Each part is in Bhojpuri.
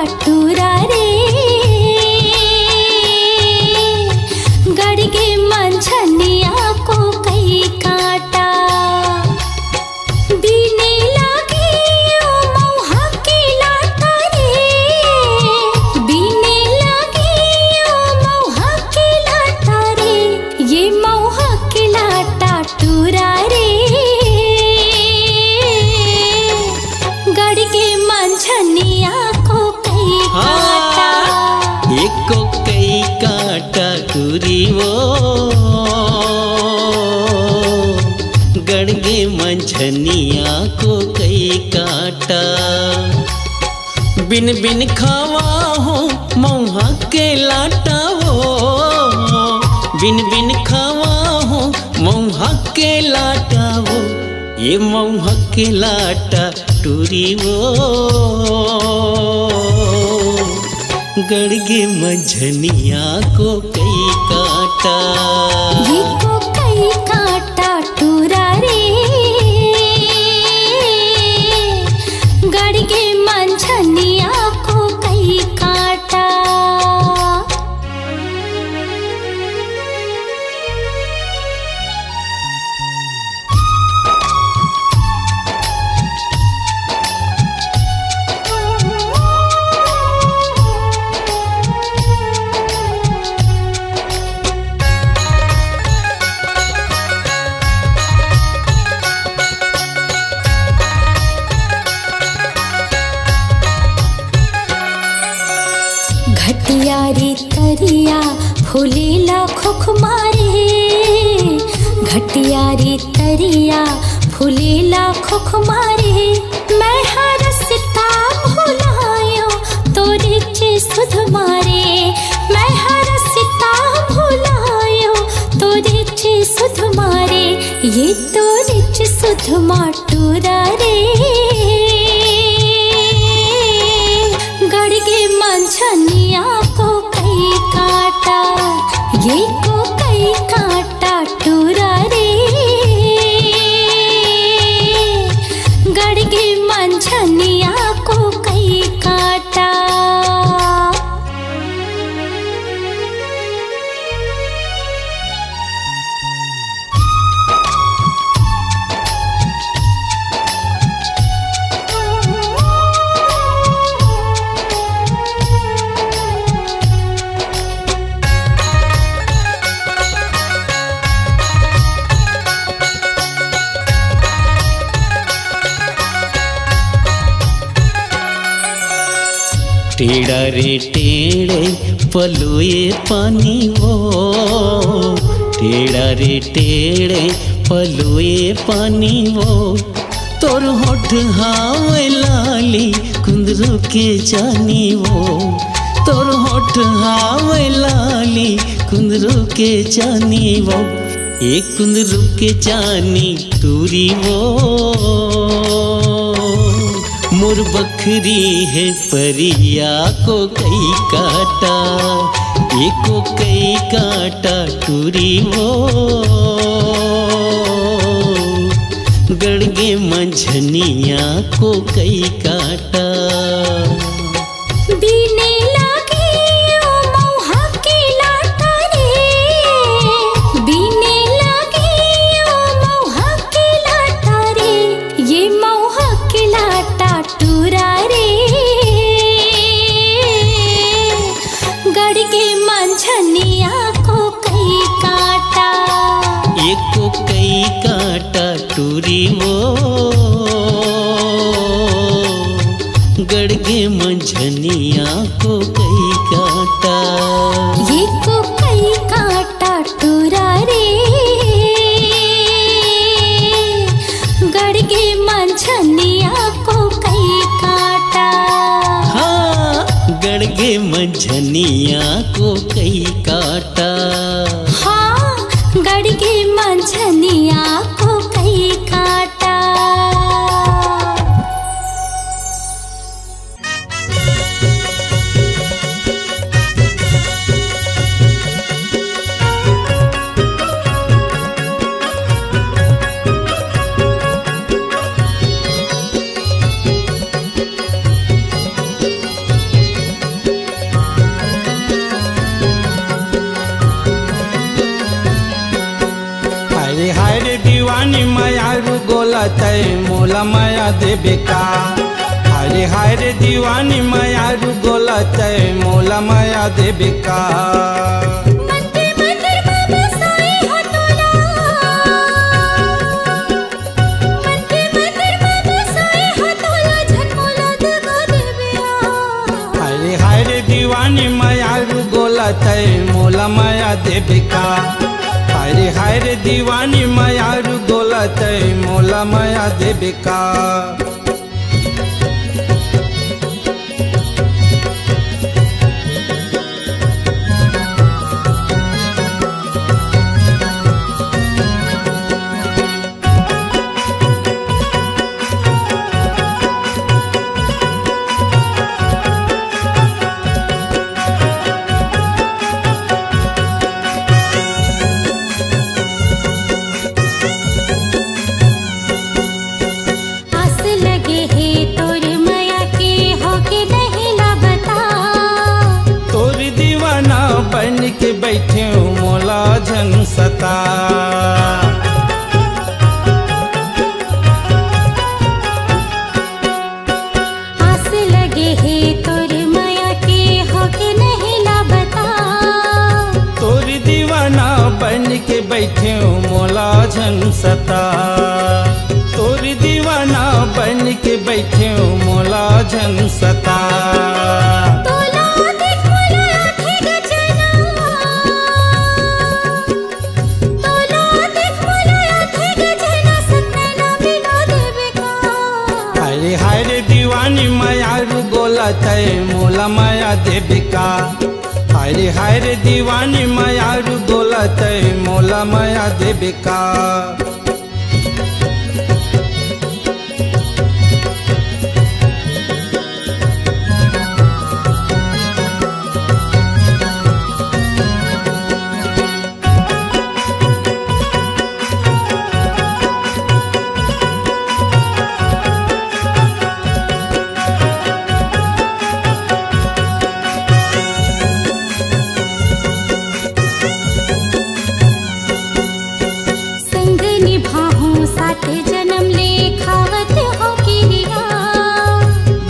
टूरा रे गड़गे मंझनिया को कई काटा बीने लागे ओ मौहा के लाटा रे बीने लागे ओ मौहा के लाटा रे ये मौहा के लाटा टूरा रे गड़गे मंझनिया को कई काटा एक को कई काटा टूरी वो गड़गे मंझनिया को कई काटा बिन बिन खावा हो मौहा के लाटा वो बिन बिन खावा हो मौहा के लाटा वो ये मौहा के लाटा टूरी वो गड़गे मंझनिया को कई काटा ये को कई काटा टूरा रे गड़गे मंझनिया को कई काटा घटिया रे तरिया फूलेला खुख मारे घटिया रे तरिया फूलेला खुख मारे मैं हरसता भुलायो तोरे चे सुध मारे मैं हरसता भुलायो तोरे चे सुध मारे ये तोरे चे सुध माटूरा रे गड़गे मंझनिया को कई काटा ये को कई काटा टूरा रे गड़गे मंझनिया को कई काटा टेढ़ा रे टेढ़े पलोए पानी वो टेढ़ा रे टेढ़े पलोए पानी वो तोर होठ हावे लाली कुंदरू के जानी वो तोर होठ हावे लाली कुंदरू के जानी वो एक कुंदरू के जानी टूरी वो मोर बखरी है परिया को कई काटा एको कई काटा टूरी वो गड़गे मंझनिया को कई काटा बीने लागे ओ मौहा के लाटा रे बीने लागे ओ मौहा के लाटा रे ये मौहा के लाटा टूरा रे गड़गे मंझनिया को कई काटा एक को कई काटा टूरी वो गड़गे मंझनिया को कई काटा ये को कई काटा टूरा रे गड़गे मंझनिया को कई काटा हाँ गड़गे मंझनिया को कई काटा हाँ गड़गे मंझनिया को कई काटा तय मोला माया देबे का। हाय हाय रे दीवानी माया रू गोला तय मोला माया देबे का। दीवानी माया रू गोला तय मोला माया देबे का। हाय हाय रे दीवानी माया रू गोला तय मोला माया देबे का। बन के बैठे मोला झन सता। आस लगे है तोर माया के होके नहीं ला बता। तोर दीवाना बन के बैठे मोला झन सता। तोर दीवाना बन के बैठे मोला झन सता। हाय रे दीवानी माया रू गोला तय मोला माया देबे का। हाय रे दीवानी माया रू गोला तय मोला माया देबे का।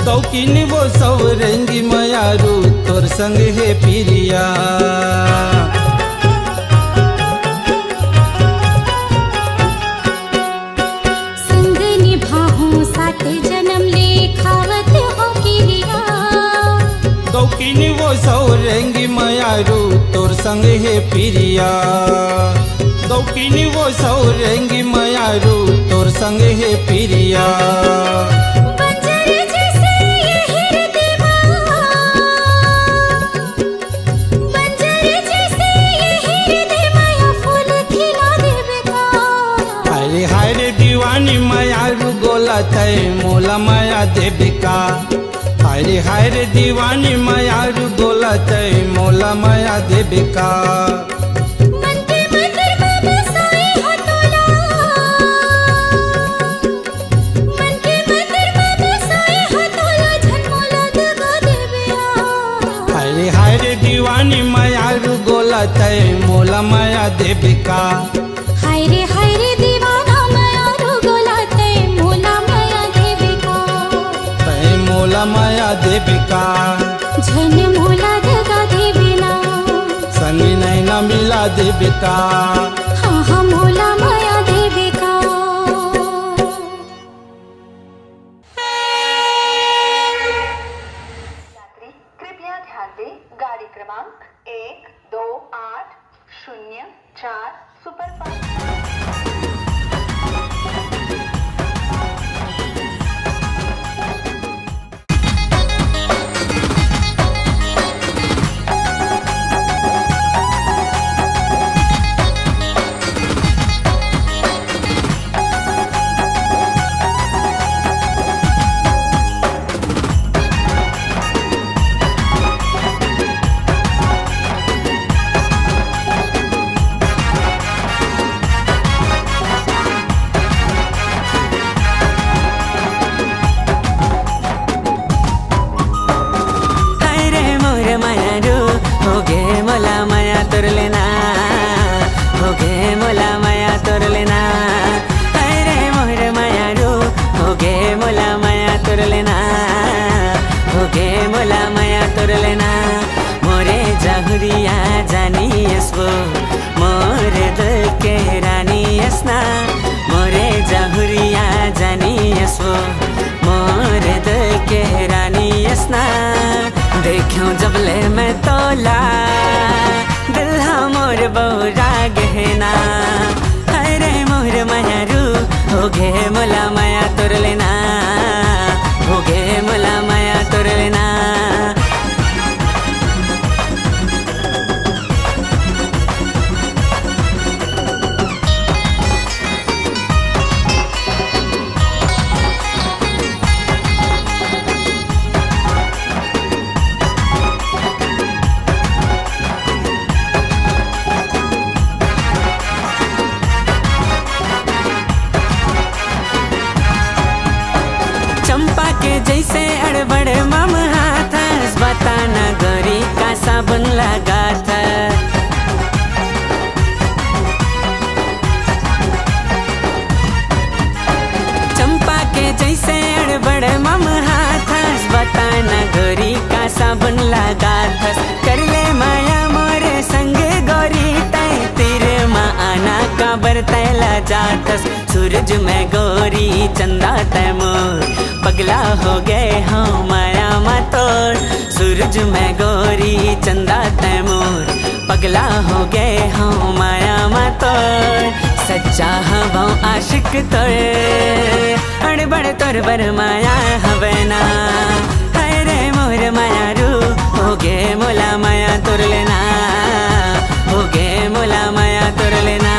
दौकिन वो सब रंगी माया रू तोर संग है पिरिया। संग निभाहूं साथ जन्म ले खावत हो किरिया। दौकिन वो सब रंगी माया रू तोर संग है पिरिया। दौकिन वो सब रंगी माया रू तोर संग है पिरिया। हाय रे दीवानी माया रू गोला तय मोला माया देबे का। हाय रे दीवानी माया रू गोला तय मोला माया देबे का। हाय रे दीवानी माया रू गोला तय मोला माया देबे का। हाय रे दीवाना माया रू गोला तय मोला माया देबे का। तय मोला माया देबे का। झन मोला दगा देबे ना। संगी नहीं ना मिला देबे का। हाँ हाँ मोला माया देबे का। यात्री कृपया ध्यान दें, गाड़ी क्रमांक 128004 सुपरफास्ट। होगे मोला माया तोर लेना। अरे मोहर माया रू जहुरिया जानी यसो मोर दिल के रानी यसना मोरे जहुरिया जानी यसो मोर दिल के रानी यसना देखूं जबले मैं तोला दिल मोर बौरा गहना अरे मोर मायारू हो गे मोला माया तोर लेना हो गे मोला माया तोर लेना जैसे अड़बड़ मम हाथ बताना गोरी का साबुन लगा था चंपा के जैसे अड़बड़ मम हाथ बताना गोरी का साबुन लगा था कर ले माया मोरे संग गोरी तय तेरे माँ आना का बरतैला जातस सूरज में गोरी चंदा तैमूर पगला हो गए हाँ माया मातोर सूरज में गोरी चंदा तैमूर पगला हो गए हाँ माया मातोर सच्चा हवा आशिक तोर अड़बड़ तोर बर माया हवेना अरे मोर माया रू हो गे मोला माया तोर लेना हो गे मोला माया तोर लेना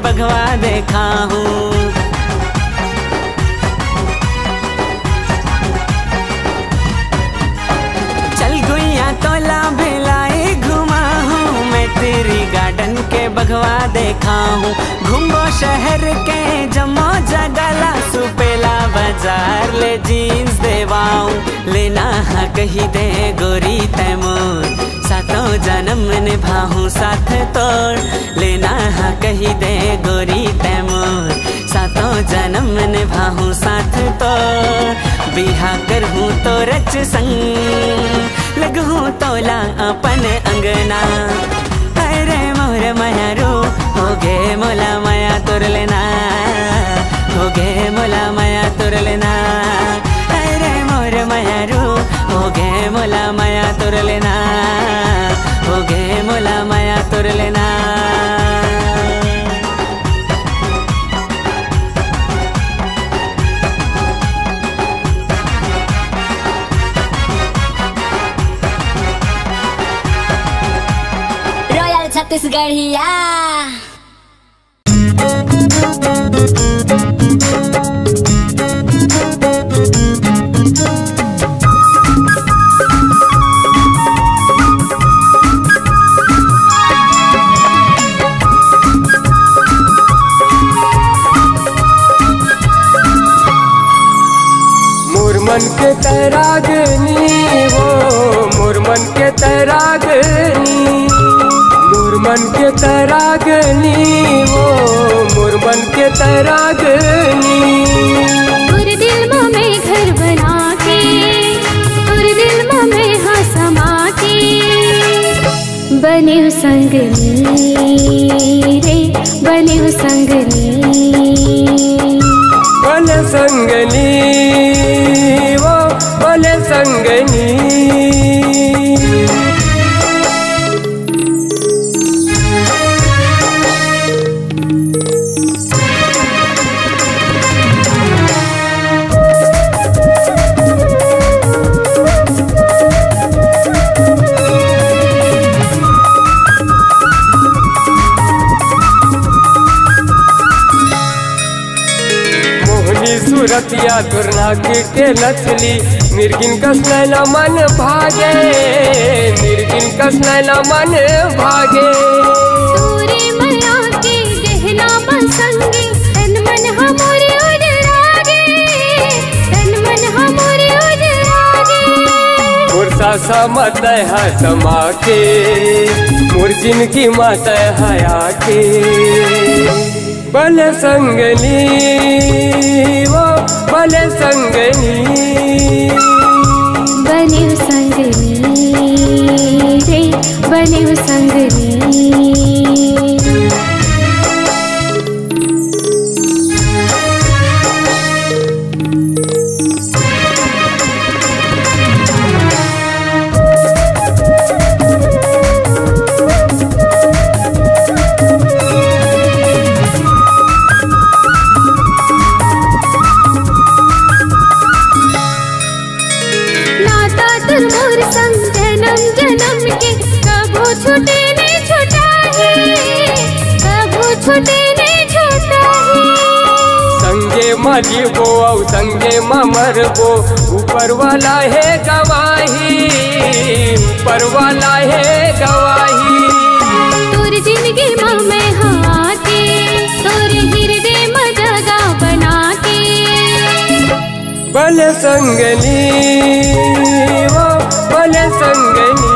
भगवा देखा हूँ चल गुइया तोला भिलाई घुमा हूँ मैं तेरी गार्डन के भगवा देखा हूँ घूमो शहर के जमो जगला सुपेला बाजार ले जीन्स देवाऊँ लेना हाँ कही दे गोरी तैमूर सातों जन्म निभाऊं साथ तोड़ लेना हाँ कही दे गोरी तैमूर सातों जन्म निभाऊं साथ तोड़ बिहा करहूँ तो रच संग लगहूँ तोला अपन अंगना अरे मोर माया रू हो गे मोला माया तोर लेना हो गे मोला माया तोर लेना अरे मोर माया रू हो गे मोला माया तोर लेना हो गे मोला माया तोर लेना रॉयल छत्तीसगढ़िया मन के तैरागनी वो मोर मन के तैरागनी मोर मन के तैरागनी वो मोर मन के तैरागनी और दिल में घर बना के और दिल में हाँ समा के बने संगनी रे बने संगनी बने संगनी वो बने संगनी सूरतिया दुर्नाक के नथली निर्गिन कस नैना मन भागे, निर्गिन कस नैना मन भागे। तोरे माया के गहना बसंगे, तन मन हमरे उजरागे, तन मन हमरे उजरागे। मुरसा सा मत है समा के, मोर जिनकी मत है आके। भले संगनी वो भले संगनी, बने संगनी रे बने संगनी। छूटे नहीं छूटा है, कबू छूटे नहीं छूटा है। संगे मरी वो और संगे मर वो, ऊपर वाला है गवाही, ऊपर वाला है गवाही। तोर जिंदगी में हाँ के, तोर हृदय में जगह बना के। भले संगनी वो भले संगनी,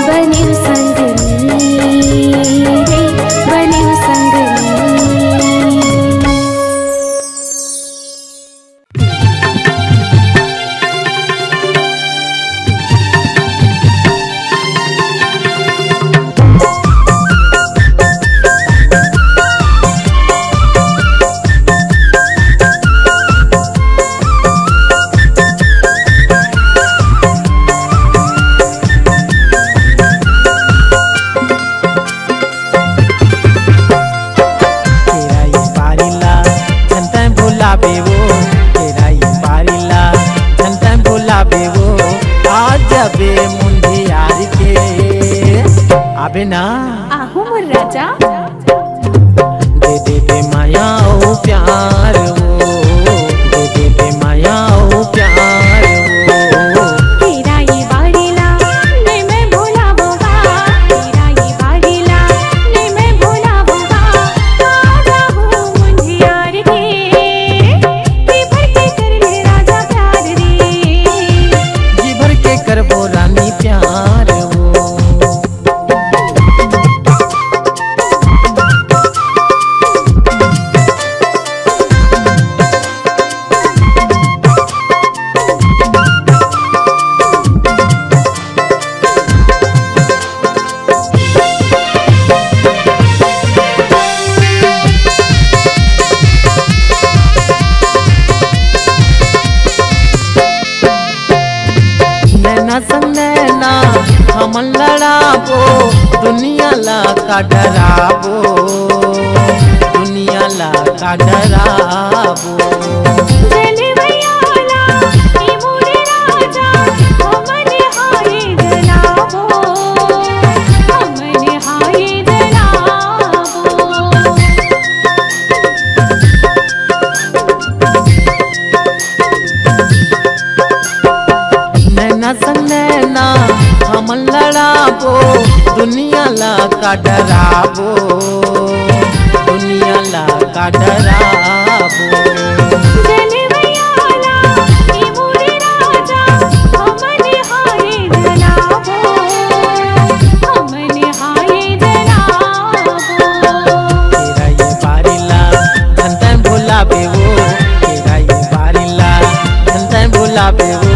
बने संगनी रे बने संगनी। आबे ना आहू मोर राजा, दे दे बे माया ओ प्यार वो, दे दे बे माया ओ प्यार वो। तेरा ये बारीला ने मैं भोला बोगा, तेरा ये बारीला ने मैं भोला बोगा। आजा हो मुझे यार के, जी भर के कर ले राजा प्यार रे, जी भर के कर वो रानी प्यार वो। नैना हमन लड़ाबो, दुनिया ला का डराबो, दुनिया ला का डराबो। जले भैयाला ई मोरे राजा, हमने हाय जलाबो, हमने हाय जलाबो। नैना संग नैना हमन लड़ाबो, दुनिया ला का डराबो, दुनिया ला का डराबो। जले भैयाला ई मोरे राजा, हमने हाय जलाबो, हमने हाय जलाबो। तेरा ये बारीला धन भुलाबे वो, तेरा ये बारीला धन भुलाबे वो।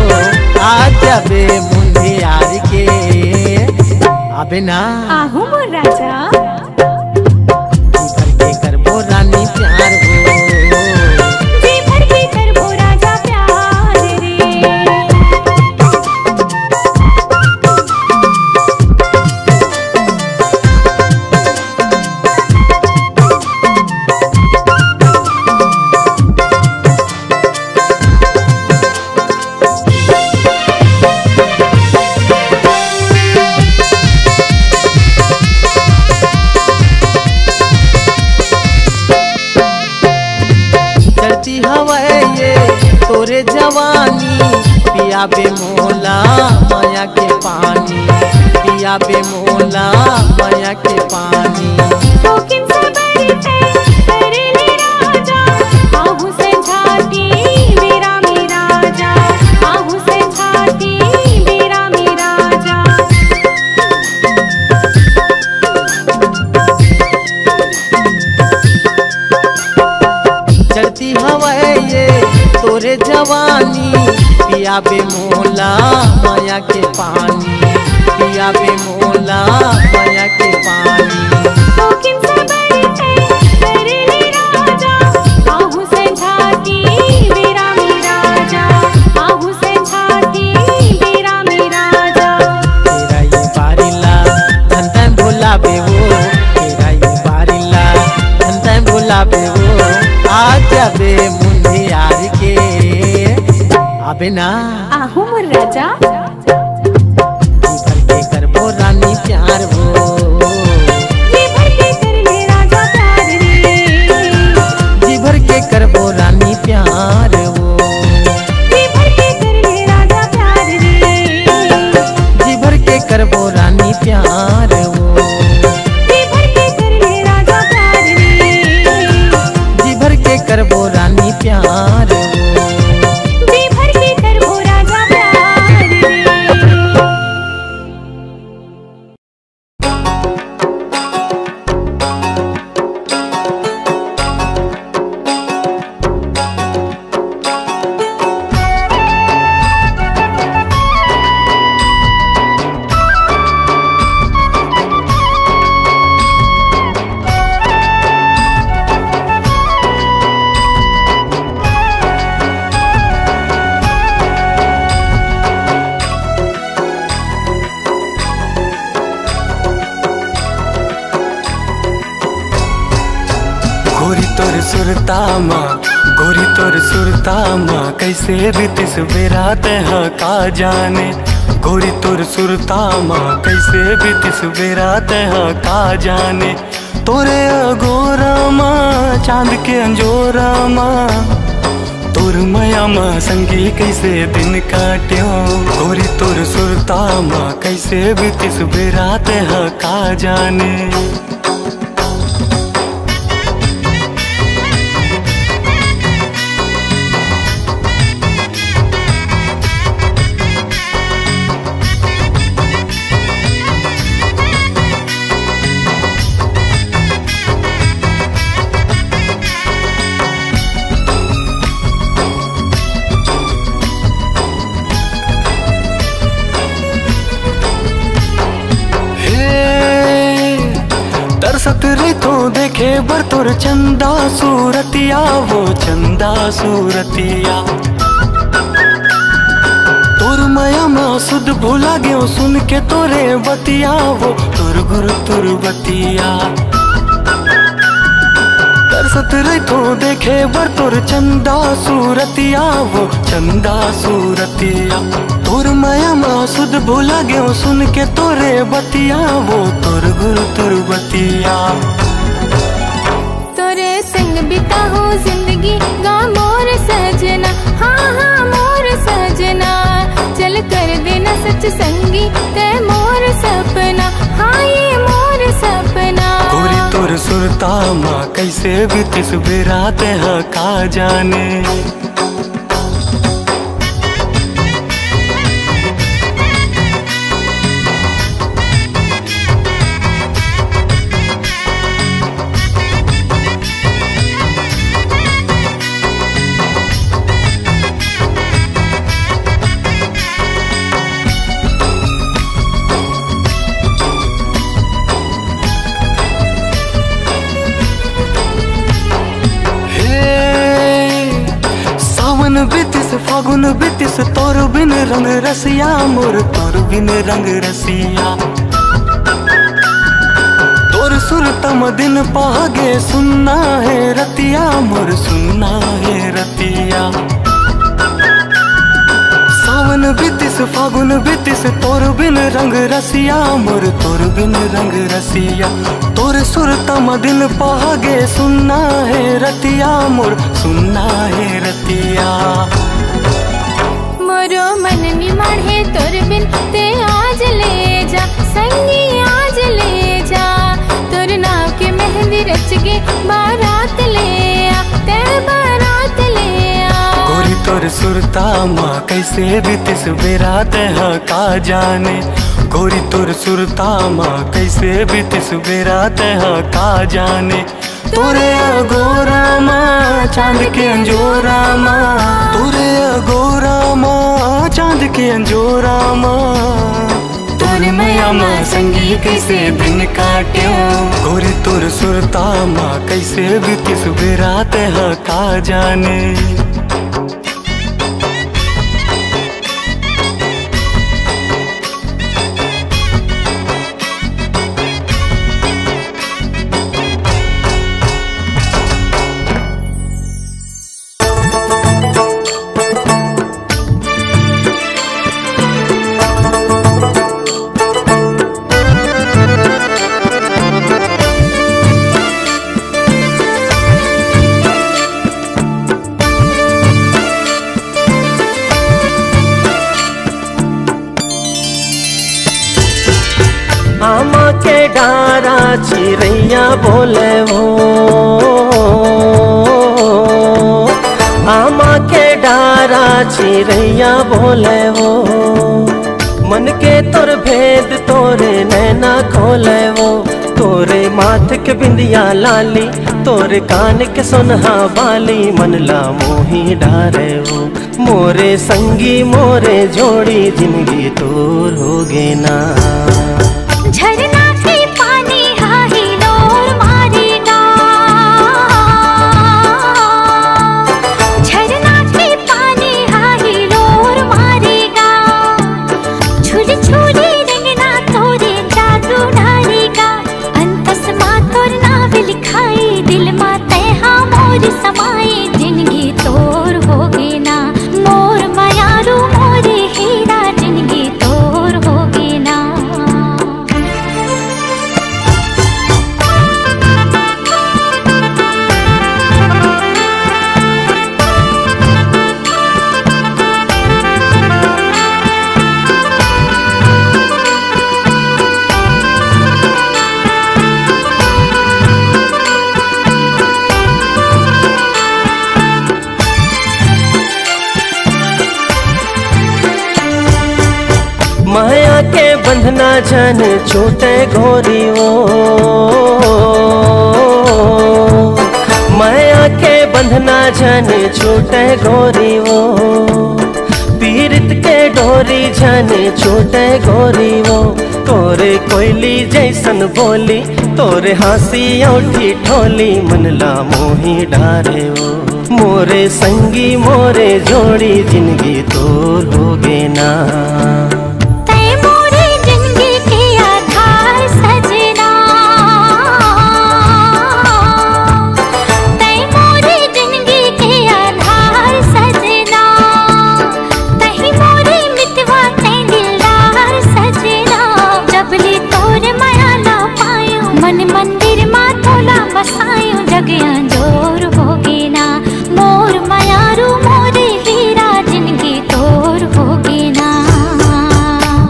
आज अबे मुंडे यार के, अबे ना आहू मोर राजा, जी भर के कर वो रानी प्यार वो, जी भर के कर वो राजा प्यार रे। तोरे जवानी पिया बे मोला माया के पानी, पिया बे मोला माया के पानी। शौकीन से बरते कर ले राजा, आहू से छाती मेरा मेरा जा, आहू से छाती मेरा मेरा जा। चढ़ती हवा ये तोरे जवानी पिया बे मोला माया के पानी, पिया बे मोला माया के पानी। शौकीन से बरते कर ले राजा, आहू से छाती मेरा मेरा जा, आहू से छाती मेरा मेरा जा। तेरा ये बारिला धन धन भोला बे वो, तेरा ये बारिला धन धन भोला बे वो। आज बे मुंडे यार के आबे ना, आहू मोर राजा, भर के करबो रानी प्यार वो, जी भर के कर ले राजा प्यार रे, जी भर के करबो रानी प्यार वो, जी भर के कर ले राजा प्यार रे, जी भर के करबो रानी प्यार वो, जी भर के कर ले राजा प्यार रे, जी भर के करबो रानी प्यार वो। जी भर के करबो राजा प्यार रे। गोरी तोर सुरता माँ, गोरी तोर सुरता माँ, कैसे बीतिस बेरात है का जाने। गोरी तोर सुरता माँ, कैसे बीतिस बेरात है का जाने। तोरे अगोरा माँ, चांद के अंजोरा माँ, तोर माया माँ संगी कैसे दिन काट्यो। गोरी तोर सुरता माँ, कैसे बीतिस बेरात है का जाने। तरसत रे तो देखे बर तोर चंदा सूरतिया, वो चंदा सूरतिया। तोर माया माँ सुध भूला गयो सुन के तोरे बतिया, वो तोर गुरु तुर बतिया। तरसत रे तो देखे बर तोर चंदा सूरतिया, वो चंदा सूरतिया। तोर माया माँ सुध भूला गयो सुन के तोरे बतिया, वो तोर गुरु तुर बतिया। तोरे संग बिता हो जिंदगी गा मोर सजना, हाँ हाँ मोर सजना। चल कर देना सच संगी ते मोर सपना, हाँ ये मोर सपना। गोरी तोर सुरता माँ, कैसे बीतिस बेरात है का जाने। बीतिस फागुन बीतिस तोर बिन रंग रसिया, मोर तोर बिन रंग रसिया। तोर सुरतम दिन पागे सुनना है रतिया, मोर सुनना है रतिया। सावन बीतिस फागुन बीतिस तोर बिन रंग रसिया, मोर तोर बिन रंग रसिया। तोर सुरतम दिन पागे सुनना है रतिया, मोर सुनना है रतिया। सुरता माँ कैसे बीतिस बेरात है का जाने। गोरी तोर सुरता माँ कैसे बीतिस बेरात है का जाने। तोरे अगोरा माँ चांद के अंजोरा माँ, तोरे अगोरा माँ चांद के अंजोरा माँ। तोरे मैया माँ संगी कैसे दिन काट्यो। गोरी तोर सुरता माँ कैसे बीतिस बेरात है का जाने। आमा के डारा चिड़ैया बोले वो, आमा के डारा चिड़ैया बोले वो। मन के तोर भेद तोरे नैना खोले वो। तोरे माथ के बिंदिया लाली, तोरे कान के सुनहा बाली। मन ला मोही डारे वो, मोरे संगी मोरे जोड़ी जिंदगी तोर हो गे ना। झरना के पानी हाही लोर मारेगा, झरना के पानी हाही लोर मारेगा। झूल झूले रंगना तोरे जादू डालेगा। अंतस माँ तोर नाव लिखाई, दिल माँ तैहा मोर समाई। जिंदगी तोर हो गे ना, मोर मायारू मोरे हीरा। जिंदगी तोर हो गे ना। माया के बंधना जन छूटे गोरी वो, माया के बंधना जन छूटे गोरी वो। पीरित के डोरी जन छूटे गोरी वो। तोरे कोयली जैसन बोली, तोरे हंसी औठी ठोली। मन ला मोही डारे वो, मोरे संगी मोरे जोड़ी। जिंदगी तोर हो गे ना।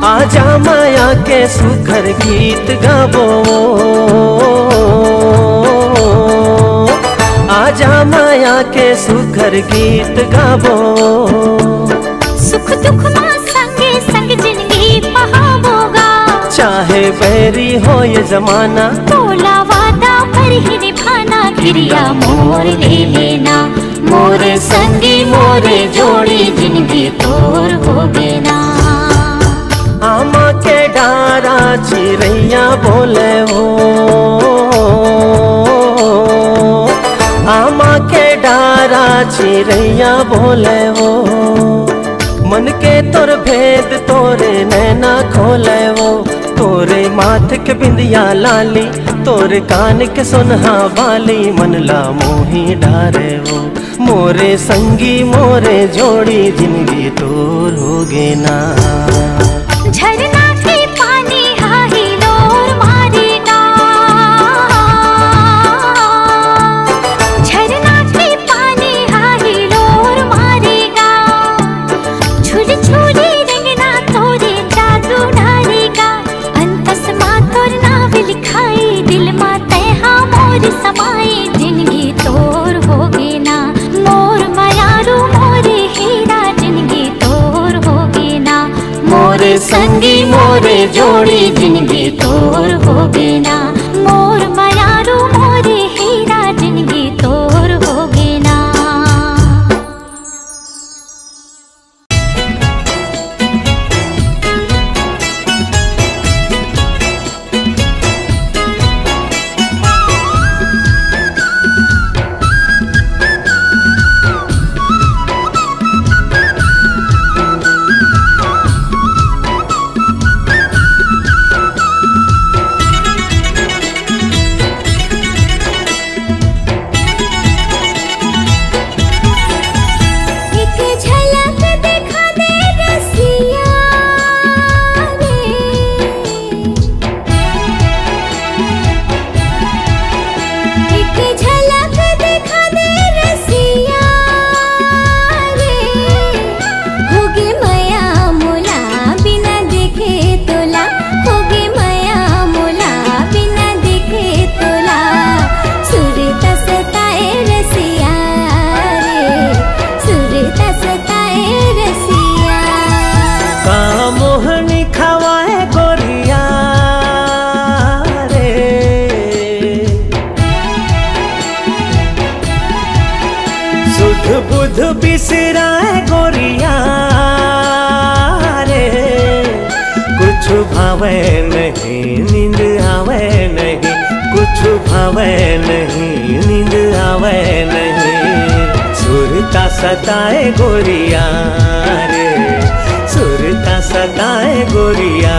आजा माया के सुखर गीत गाबो, आजा माया के सुखर गीत गाबो। सुख दुख माँ संगे संग जिंदगी बहावोगा। चाहे बैरी हो ये जमाना, तोला वादा पर ही निभाना। गिरिया मोर ले लेना, मोरे संगी मोरे जोड़ी। जिंदगी तोर हो गे ना। आमा के डारा चिड़ैया बोले वो, आमा के डारा चिड़ैया बोले वो। मन के तोर भेद तोरे नैना खोले वो। तोरे माथ के बिंदिया लाली, तोरे कान के सुनहा बाली। मन ला मोही डारे वो, मोरे संगी मोरे जोड़ी। जिंदगी तोर हो गे ना। झरना के पानी हाही लोर मारेगा, झरना के पानी हाही लोर मारेगा। झूल झूले रंगना तोरे जादू डालेगा। अंतस माँ तोर नाव लिखाई, दिल माँ तैहा मोर समाई। जिंदगी तोर हो गे ना, मोर मायारू मोरे हीरा। जोड़ी जिंदगी तोर हो गेना मोर मयारू मोरे हीरा जिंदगी तोर हो गेना। बुध बिसराए गोरिया रे, कुछ भावे नहीं नींद आवे नहीं, कुछ भावे नहीं नींद आवे नहीं। सुरता सताए गोरिया रे, सुरता सताए गोरिया।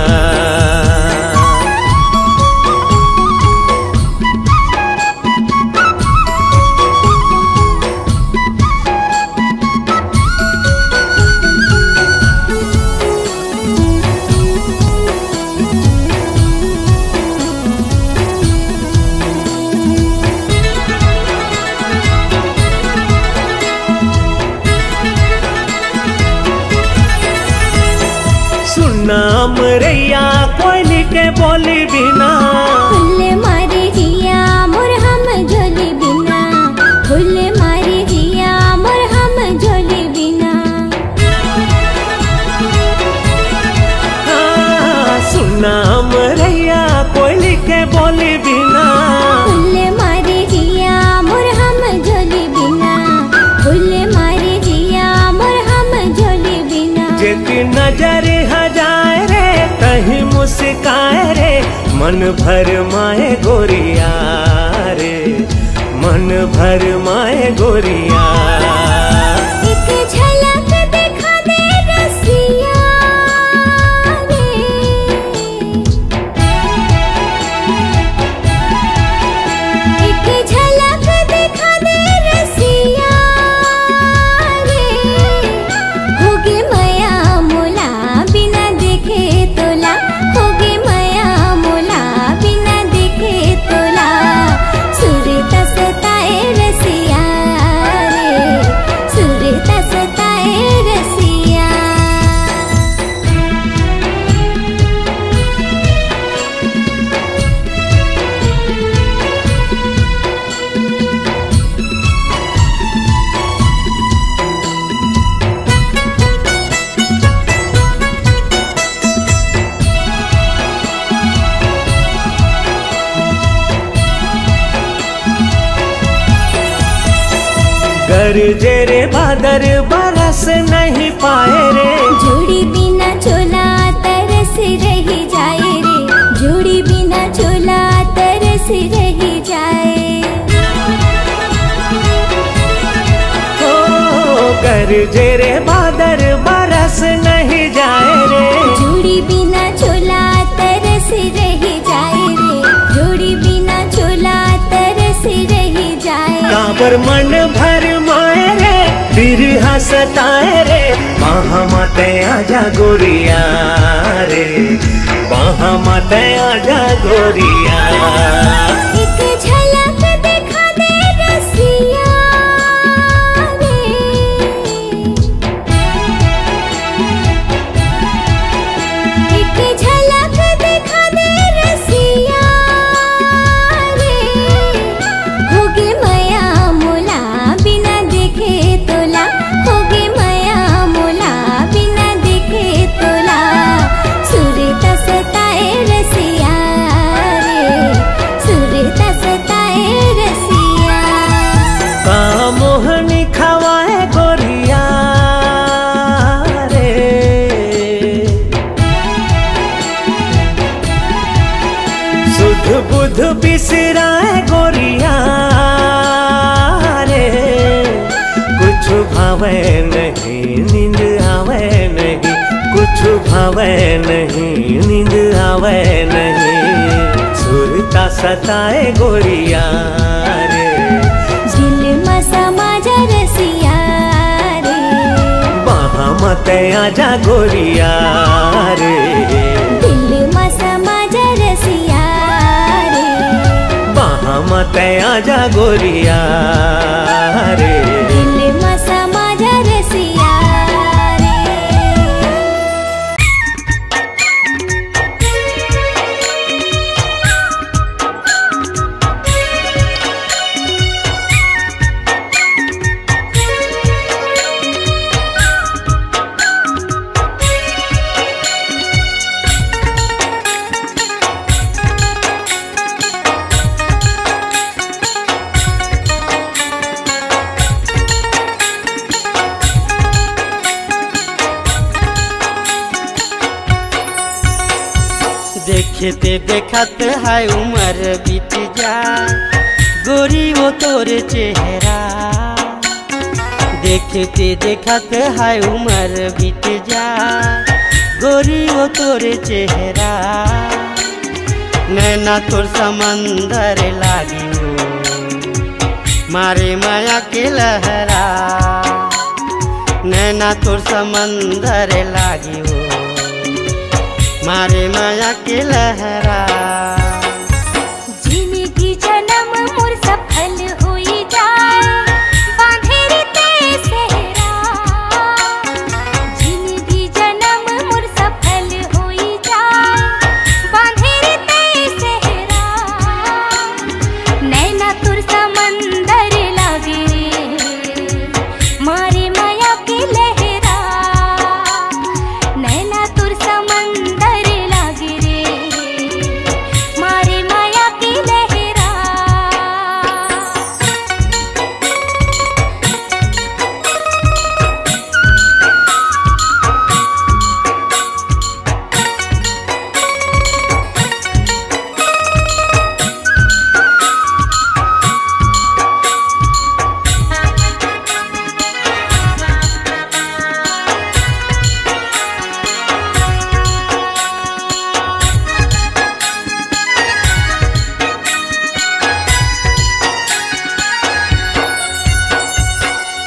नाम रैया कोयली के बोली बिना, फुल मारी जिया मोर हम झोली बिना, फुल मारी जिया मोर हम झोली बिना। सुनाम रैया कोयली के बोली बिना, फुल मारी जिया मोर हम झोली बिना, फुल मारी जिया मोर हम झोली बिना। जेती नजर हजाए रे कहीं मुस्काए रे, मन भर माए गोरिया रे, मन भर माए गोरिया। एक झलक दिखा दे रसिया रे, एक झलक दिखा दे रसिया रे। होगे मया मोला बिना देखे तोला, होगे मया मोला बिना देखे तोला। सुरता सताए रसिया रे, सुरता सताए रसिया। गरजे रे बादर बरस नहीं पाए रे, जोड़ी बिना चोला तरस रही जाए रे, जोड़ी बिना चोला तरस रही जाए। ओ गरजे रे बादर बरस नहीं जाए रे, जोड़ी बिना चोला तरस रही जाए रे, जोड़ी बिना चोला तरस रही जाए। काबर मन भर माए रे, बिरहा सताए रे, वहाँ माते आजा गोरिया रे, वहाँ माते आजा गोरिया। एक झलक दिखा दे रसिया रे, एक झलक दिखा दे रसिया रे। होगे मया मोला बिना देखे तोला, होगे मया मोला बिना देखे तोला। सुरता सताए भावे नहीं नींद आवे नहीं, कुछ भावे नहीं नींद आवे नहीं, सुरता सताए गोरिया रे, दिल में समा जा रसिया रे, वहाँ मत आजा गोरिया रे, दिल में समा जा रसिया रे, वहाँ मत आजा गोरिया रे, दिल में समा जा रसिया रे। देखते देखत है उम्र बीत जा, गोरी वो तोर चेहरा, देखते देखत है उम्र बीत जा, गोरी वो तोर चेहरा, नैना तोर समंदर लागी हो, मारे माया के लहरा, नैना तोर समंदर लागी हो, मारे माया के लहरा। जिंदगी जन्म मोर सफल होई जाए, बांधेरी ते सेहरा, जिंदगी जन्म मोर सफल होई जाए, बांधेरी ते सेहरा, नैना तुर समंदर लागे, मारे माया के लहरा, नैना तुर समंदर लागे रे, मारे माया की लहरा।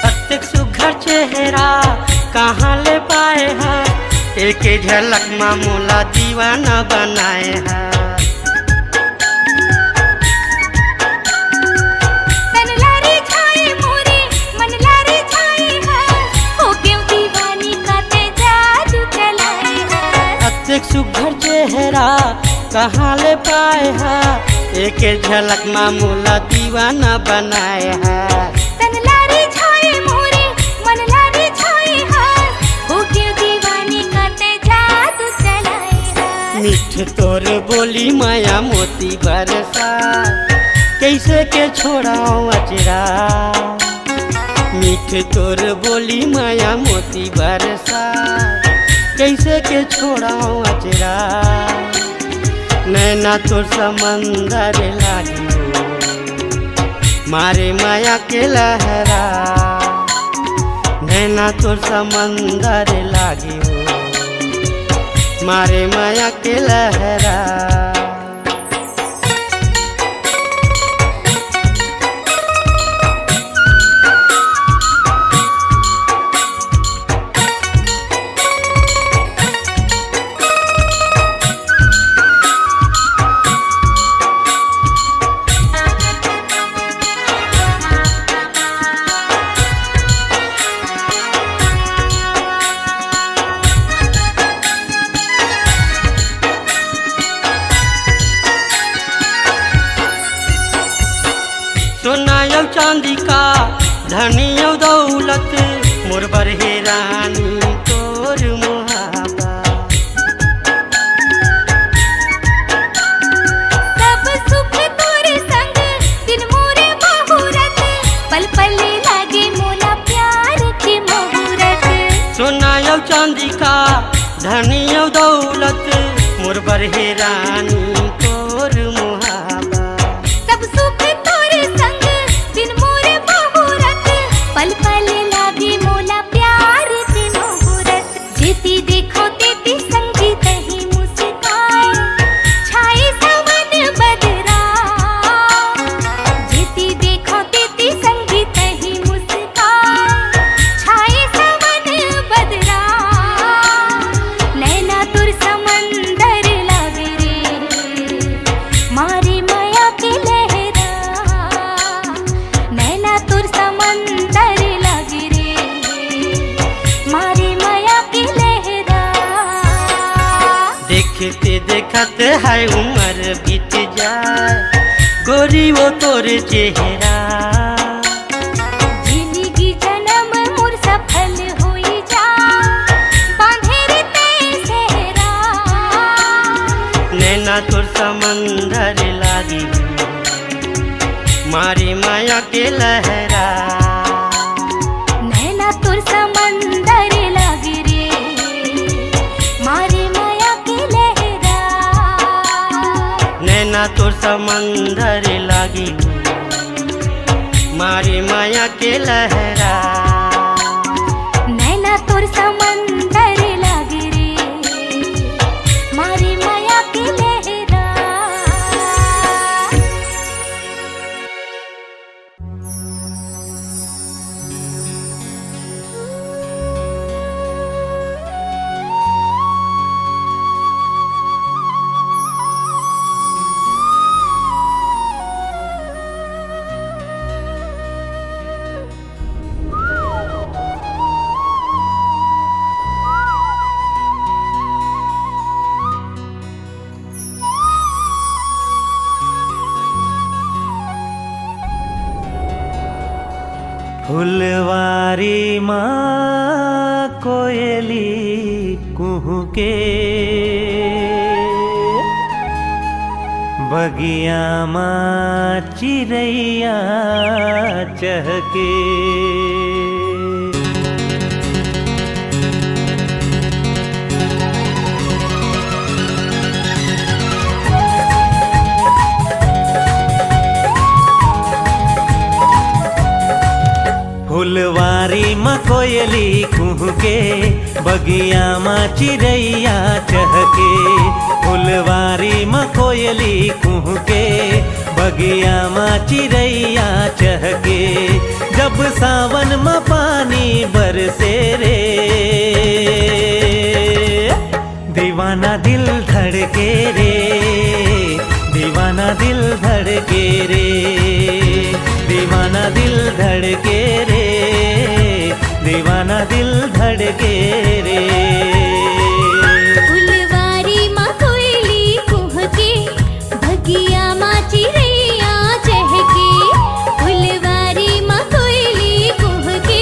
अत्यक सुघर चेहरा कहाँ ले पाए है, एक झलक मामूला दीवाना बनाए है, तन लारी छाए मोरे मन लारी छाए है, हो क्यों दीवानी का ते जादू चलाए है, अत्यक सुघर चेहरा कहाँ ले पाए है, एक झलक मामूला दीवाना बनाए है, तन लारी छाए मोरे मन लारी छाए है, हो क्यों दीवानी का ते जादू चलाए है। मीठ तोर बोली माया मोती बरसा, कैसे के छोड़ाओ अचरा, मीठ तोर बोली माया मोती बरसा, कैसे के छोड़ाओ अचरा, नैना तोर समंदर लागी हो, मारे माया के लहरा, नैना तोर समंदर लागी हो, मारे माया के लहरा। सोनायौ चांदी का धनियौ दौलत, मोर बरहे रानी तोर मुहाबा, सब सुख तोरे संग दिन मोरे बहुरत, पल पल लागे मोला प्यार के मुहूर्त, सोनायौ चांदी का धनियौ दौलत, मोर बरहे रानी तोर मुहाबा, सब सुख तोरे संग दिन मोरे बहुरत, पल पल लागे देखत है उम्र बीत जाए गोरी वो तोर चेहरा जिंदगी जन्म मोर सफल हुई जा बांधे रे तेरा नैना तोर समंदर लागी मारी माया के लहरा नैना तोर समंदर लागी रे मारी माया के लहरा नैना तोर समंदर लागी मारी माया के लहरा नैना तोर समंदर लागी रे मारी माया के लहरा फुलवारी माँ कोयली कुहू के बगिया माँ चिड़ैया चहके फुलवारी माँ कोयली कुहू के बगिया माँ चिड़ैया चहके फुलवारी माँ कोयली कुहू के बगिया माँ चिड़ैया चहके जब सावन माँ पानी बरसे रे दीवाना दिल धड़के रे दीवाना दिल धड़के रे दीवाना दिल धड़के रे दीवाना दिल धड़के रे फुलवारी माँ कोयली कुह के बगिया माँ चिड़ैया चहके फुलवारी माँ कोयली कुह के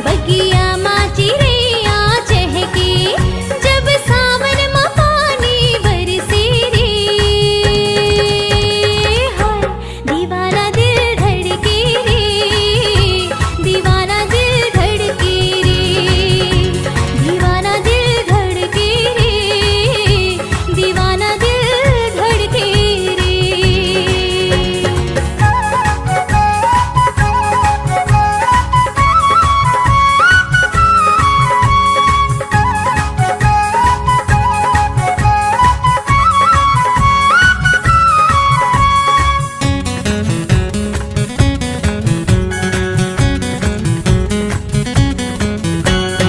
बगिया माँ चिड़ैया चहके जब सावन माँ पानी बरसे रे हाय दीवाना दिल धड़के रे दीवाना दिल धड़के रे दीवाना दिल धड़के रे दीवाना दिल धड़के रे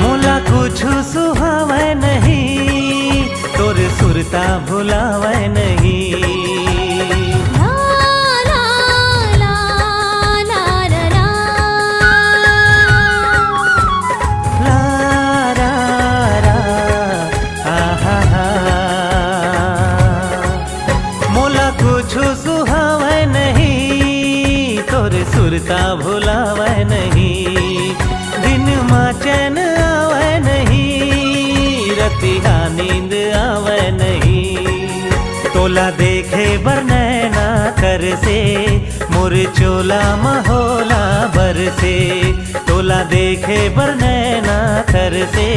मोला कुछ सुहावे नहीं तोर सुरता भुलावे नहीं ला ला ला ला ला ला ला रा रा आहा हा मोला कुछ सुहावे नहीं तोर सुरता भुलावे नहीं दिन माँ चैन आवे नहीं रतिया नींद आवे नहीं तोला देखे बर नैना कर से मोर चोला महोला बर से तोला देखे बर नैना कर से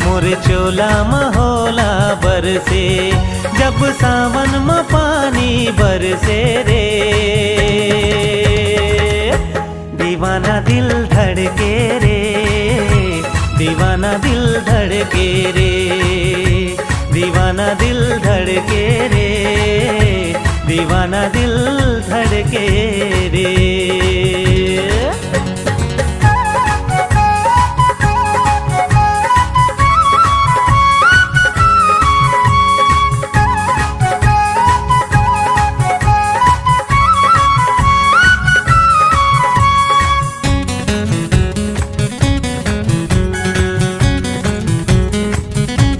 मोर चोला महोला बर से जब सावन में पानी बरसे रे दीवाना दिल धड़के रे दीवाना दिल धड़के रे दीवाना दिल धड़के रे दीवाना दिल धड़के रे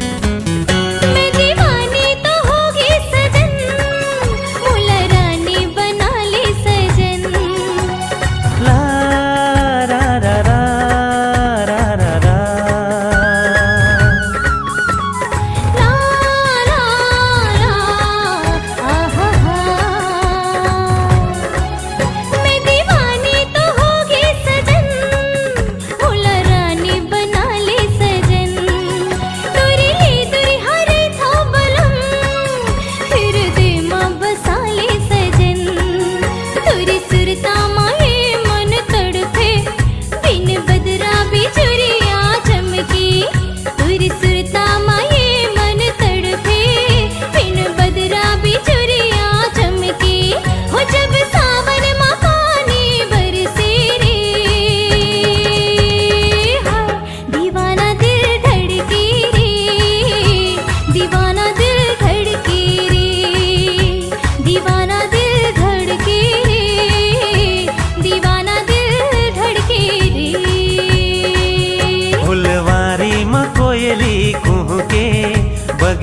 मैं दीवानी तो होगी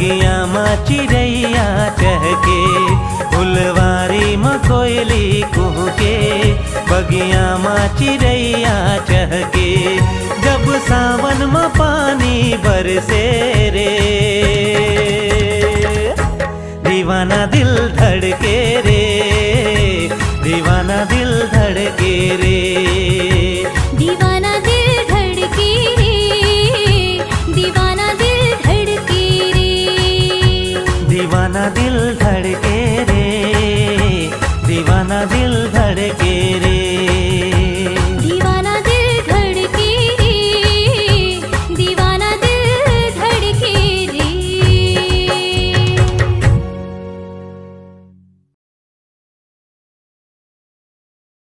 बगिया माँ चिड़ैया चहके फुलवारी में कोयली कुहके बगिया माँ चिड़ैया चहके जब सावन में पानी बरसे रे दीवाना दिल धड़के रे दीवाना दिल धड़के रे दीवाना दिल धड़के रे दीवाना दिल धड़के रे दीवाना दिल